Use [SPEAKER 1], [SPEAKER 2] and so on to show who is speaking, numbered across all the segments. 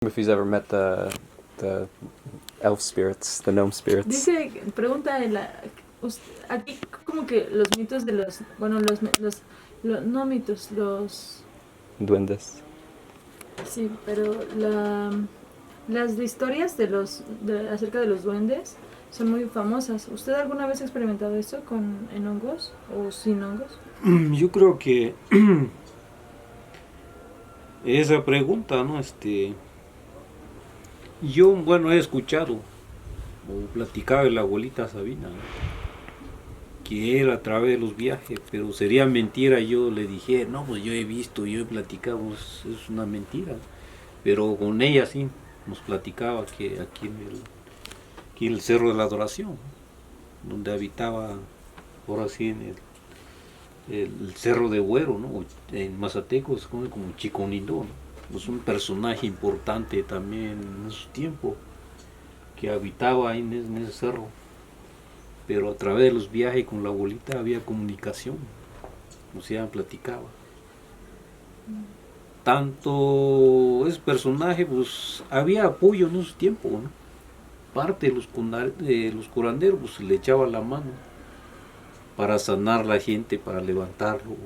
[SPEAKER 1] If he's ever met the elf spirits, the gnome spirits.
[SPEAKER 2] Dice, pregunta aquí como que los mitos de los, bueno, no mitos, los...
[SPEAKER 1] Duendes.
[SPEAKER 2] Sí, pero las historias acerca de los duendes son muy famosas. ¿Usted alguna vez ha experimentado eso en hongos o sin hongos?
[SPEAKER 3] Yo creo que esa pregunta, ¿no? Yo, bueno, he escuchado o platicaba de la abuelita Sabina, ¿no? Que era a través de los viajes, pero sería mentira. Yo le dije, no, pues yo he visto, yo he platicado, es una mentira. Pero con ella sí nos platicaba que aquí en el Cerro de la Adoración, donde habitaba, ahora sí, en el Cerro de Güero, ¿no? En Mazateco se conoce como Chiconindó, ¿no? Es un personaje importante también en su tiempo, que habitaba ahí en ese cerro. Pero a través de los viajes con la abuelita había comunicación, o sea, platicaba. Tanto ese personaje, pues había apoyo en ese tiempo, ¿no? Parte de los curanderos pues, le echaba la mano para sanar a la gente, para levantarlo.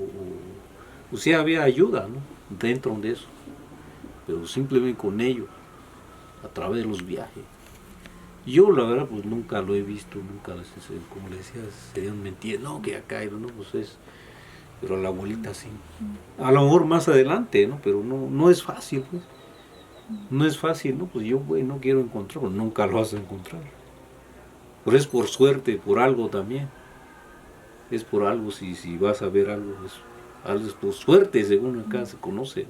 [SPEAKER 3] O sea, había ayuda, ¿no? Dentro de eso. Pero simplemente con ellos, a través de los viajes. Yo la verdad pues nunca lo he visto, nunca, como le decía, serían mentiras, no, que acá, no, pues es, pero la abuelita sí. A lo mejor más adelante, ¿no? Pero no es fácil, pues. No es fácil, ¿no? Pues yo, güey, no quiero encontrarlo, nunca lo vas a encontrar. Pero es por suerte, por algo también. Es por algo, si vas a ver algo, algo es por suerte, según acá se conoce.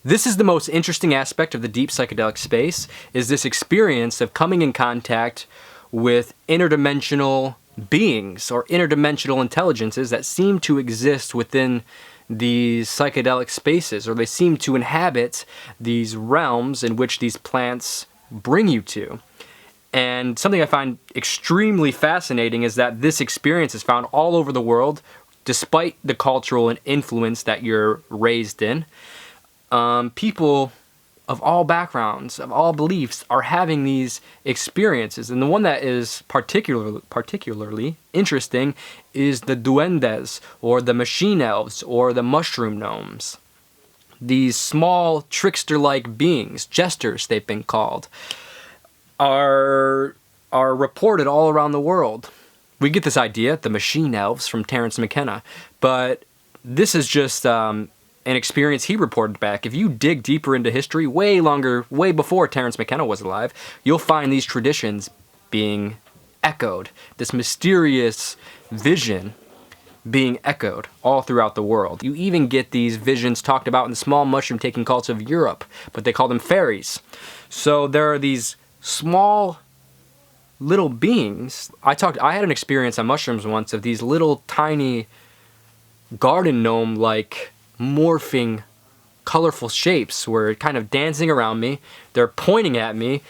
[SPEAKER 4] This is the most interesting aspect of the deep psychedelic space, is this experience of coming in contact with interdimensional beings or interdimensional intelligences that seem to exist within these psychedelic spaces, or they seem to inhabit these realms in which these plants bring you to. And something I find extremely fascinating is that this experience is found all over the world, despite the cultural influence that you're raised in. People of all backgrounds, of all beliefs, are having these experiences. And the one that is particularly interesting is the duendes, or the machine elves, or the mushroom gnomes. These small trickster-like beings, jesters they've been called, are reported all around the world. We get this idea, the Machine Elves, from Terence McKenna, but this is just an experience he reported back. If you dig deeper into history, way before Terence McKenna was alive, you'll find these traditions being echoed, this mysterious vision being echoed all throughout the world. You even get these visions talked about in the small mushroom-taking cults of Europe, but they call them fairies. So there are these small little beings. I had an experience on mushrooms once of these little tiny garden gnome-like morphing colorful shapes were kind of dancing around me. They're pointing at me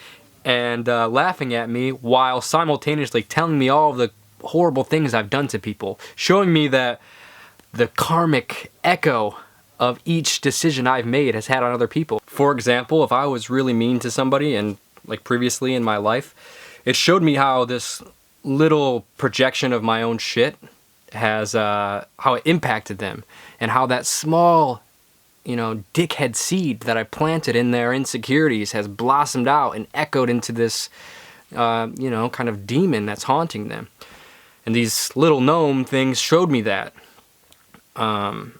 [SPEAKER 4] and laughing at me while simultaneously telling me all of the horrible things I've done to people, showing me that the karmic echo of each decision I've made has had on other people. For example, if I was really mean to somebody, and like previously in my life, it showed me how this little projection of my own shit has how it impacted them, and how that small, dickhead seed that I planted in their insecurities has blossomed out and echoed into this, kind of demon that's haunting them. And these little gnome things showed me that. I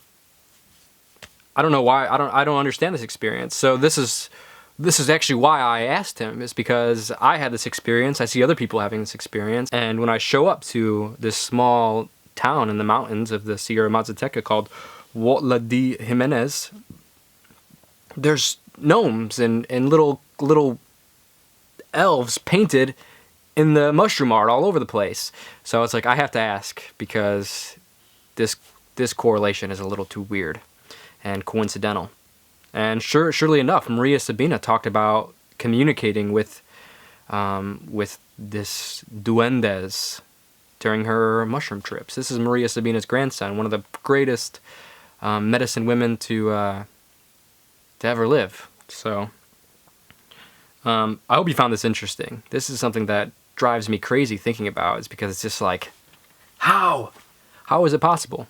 [SPEAKER 4] don't know why. I don't understand this experience. So this is actually why I asked him, is because I had this experience. I see other people having this experience, and when I show up to this small town in the mountains of the Sierra Mazateca called Huautla de Jimenez, there's gnomes and little elves painted in the mushroom art all over the place. So it's like, I have to ask, because this correlation is a little too weird and coincidental. And surely enough, Maria Sabina talked about communicating with this duendes during her mushroom trips. This is Maria Sabina's grandson, one of the greatest medicine women to to ever live. So I hope you found this interesting. This is something that drives me crazy thinking about, is because it's just like, how is it possible?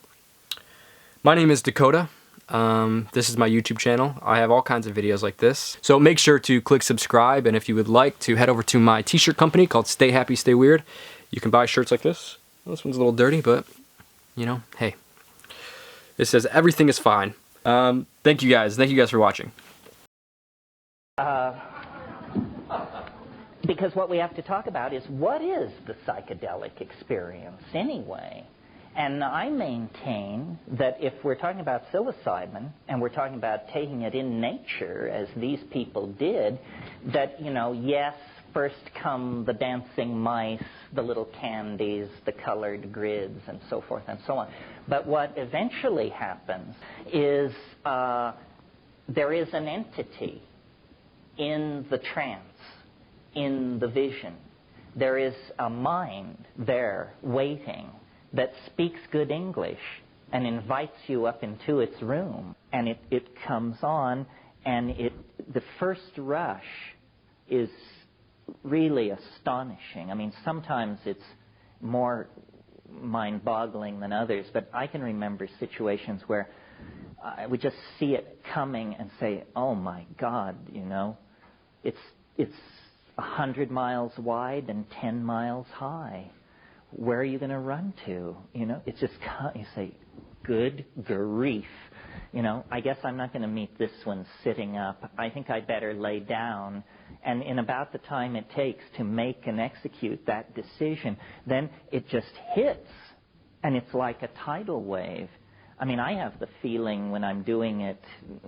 [SPEAKER 4] My name is Dakota. This is my YouTube channel. I have all kinds of videos like this. So make sure to click subscribe, and if you would like to head over to my t-shirt company called Stay Happy, Stay Weird, you can buy shirts like this. Well, this one's a little dirty, but you know, hey. It says everything is fine. Thank you guys. Thank you guys for watching.
[SPEAKER 5] Because what we have to talk about is, what is the psychedelic experience anyway? And I maintain that if we're talking about psilocybin, and we're talking about taking it in nature, as these people did, that, you know, yes, first come the dancing mice, the little candies, the colored grids, and so forth and so on. But what eventually happens is there is an entity in the trance, in the vision. There is a mind there waiting that speaks good English and invites you up into its room. And it comes on, and the first rush is really astonishing. I mean, sometimes it's more mind-boggling than others, but I can remember situations where I would just see it coming and say, oh my God, you know, it's 100 miles wide and 10 miles high. Where are you going to run to? You know, it's just, you say, good grief. You know, I guess I'm not going to meet this one sitting up. I think I better lay down. And in about the time it takes to make and execute that decision, then it just hits. And it's like a tidal wave. I mean, I have the feeling when I'm doing it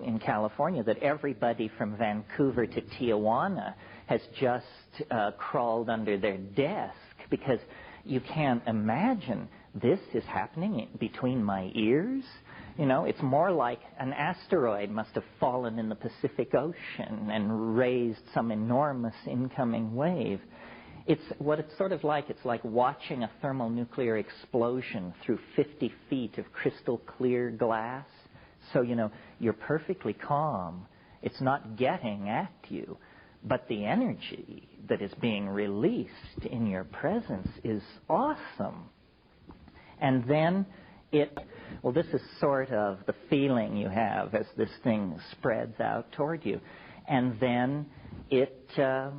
[SPEAKER 5] in California that everybody from Vancouver to Tijuana has just crawled under their desk, because you can't imagine this is happening between my ears. You know, it's more like an asteroid must have fallen in the Pacific Ocean and raised some enormous incoming wave. It's what it's sort of like. It's like watching a thermonuclear explosion through 50 feet of crystal clear glass. So, you know, you're perfectly calm. It's not getting at you. But the energy that is being released in your presence is awesome. And then well, this is sort of the feeling you have as this thing spreads out toward you. And then it does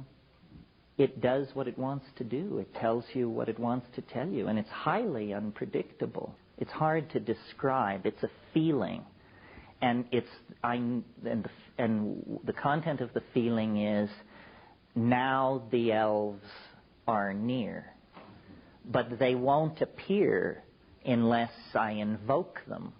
[SPEAKER 5] what it wants to do. It tells you what it wants to tell you. And it's highly unpredictable. It's hard to describe. It's a feeling. And the content of the feeling is, now the elves are near. But they won't appear unless I invoke them.